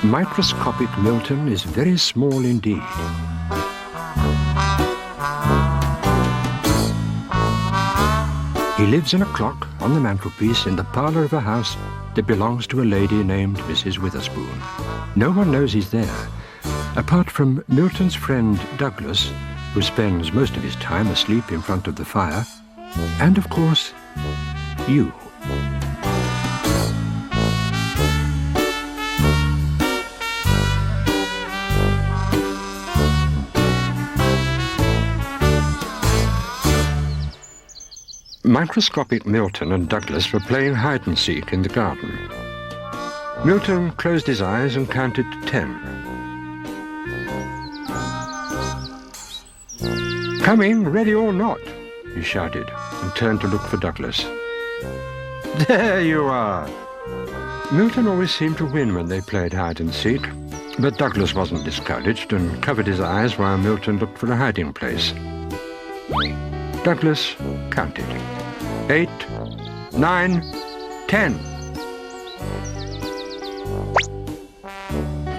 Microscopic Milton is very small indeed. He lives in a clock on the mantelpiece in the parlour of a house that belongs to a lady named Mrs. Witherspoon. No one knows he's there, apart from Milton's friend Douglas, who spends most of his time asleep in front of the fire, and of course, you. Microscopic Milton and Douglas were playing hide-and-seek in the garden. Milton closed his eyes and counted to 10. "Coming, ready or not," he shouted, and turned to look for Douglas. "There you are!" Milton always seemed to win when they played hide-and-seek, but Douglas wasn't discouraged and covered his eyes while Milton looked for a hiding place. Douglas counted. 8, 9, 10.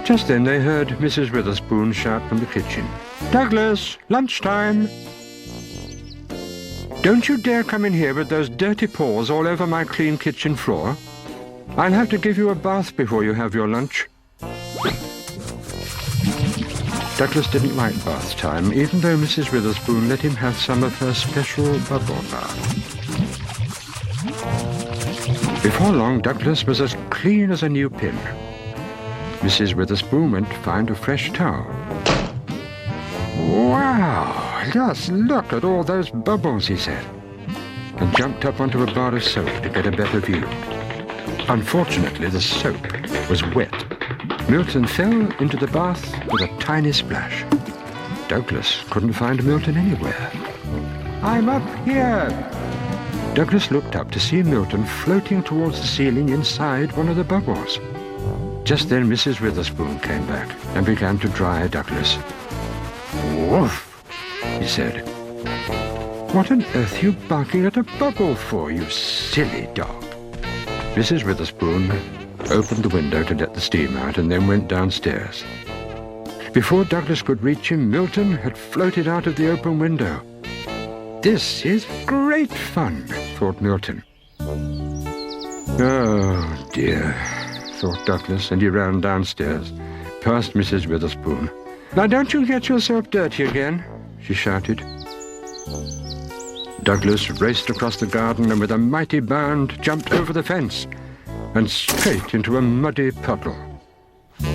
Just then they heard Mrs. Witherspoon shout from the kitchen, "Douglas, lunchtime!" "Don't you dare come in here with those dirty paws all over my clean kitchen floor. I'll have to give you a bath before you have your lunch." Douglas didn't like bath time, even though Mrs. Witherspoon let him have some of her special bubble bath. Before long, Douglas was as clean as a new pin. Mrs. Witherspoon went to find a fresh towel. "Wow, just look at all those bubbles," he said, and jumped up onto a bar of soap to get a better view. Unfortunately, the soap was wet. Milton fell into the bath with a tiny splash. Douglas couldn't find Milton anywhere. "I'm up here!" Douglas looked up to see Milton floating towards the ceiling inside one of the bubbles. Just then Mrs. Witherspoon came back and began to dry Douglas. "Woof," he said. "What on earth are you barking at a bubble for, you silly dog?" Mrs. Witherspoon opened the window to let the steam out and then went downstairs. Before Douglas could reach him, Milton had floated out of the open window. "This is great fun," thought Milton. "Oh, dear," thought Douglas, and he ran downstairs, past Mrs. Witherspoon. "Now don't you get yourself dirty again," she shouted. Douglas raced across the garden and with a mighty bound jumped over the fence and straight into a muddy puddle.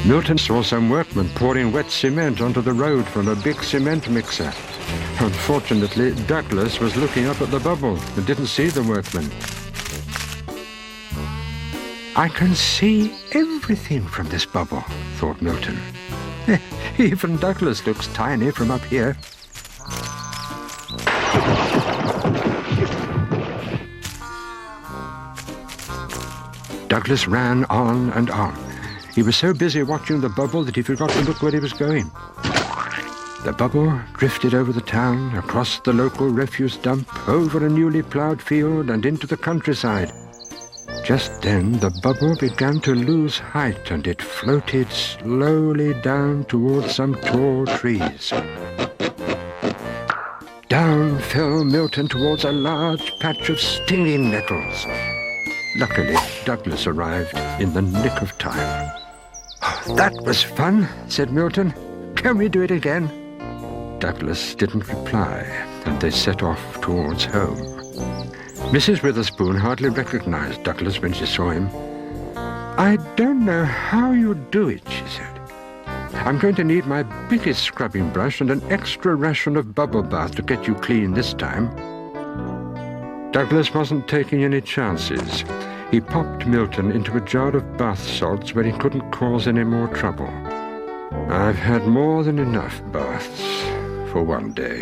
Milton saw some workmen pouring wet cement onto the road from a big cement mixer. Unfortunately, Douglas was looking up at the bubble and didn't see the workmen. "I can see everything from this bubble," thought Milton. "Even Douglas looks tiny from up here." Douglas ran on and on. He was so busy watching the bubble that he forgot to look where he was going. The bubble drifted over the town, across the local refuse dump, over a newly ploughed field and into the countryside. Just then the bubble began to lose height and it floated slowly down towards some tall trees. Down fell Milton towards a large patch of stinging nettles. Luckily, Douglas arrived in the nick of time. "That was fun," said Milton. "Can we do it again?" Douglas didn't reply, and they set off towards home. Mrs. Witherspoon hardly recognized Douglas when she saw him. "I don't know how you do it," she said. "I'm going to need my biggest scrubbing brush and an extra ration of bubble bath to get you clean this time." Douglas wasn't taking any chances. He popped Milton into a jar of bath salts where he couldn't cause any more trouble. "I've had more than enough baths for one day."